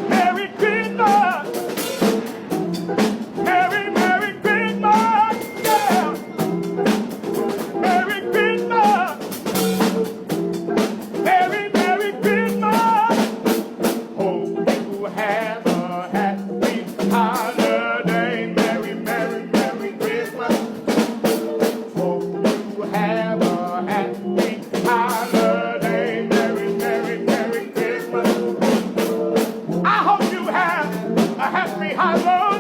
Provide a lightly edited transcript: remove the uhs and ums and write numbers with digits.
Merry Christmas, Merry, Merry Christmas, yeah. Merry Christmas, Merry, Merry Christmas. Hope you have a happy holiday. Merry, Merry, Merry Christmas. Hope you have a happy holiday. Merry, Merry, Merry Christmas. I hope you have a happy holiday.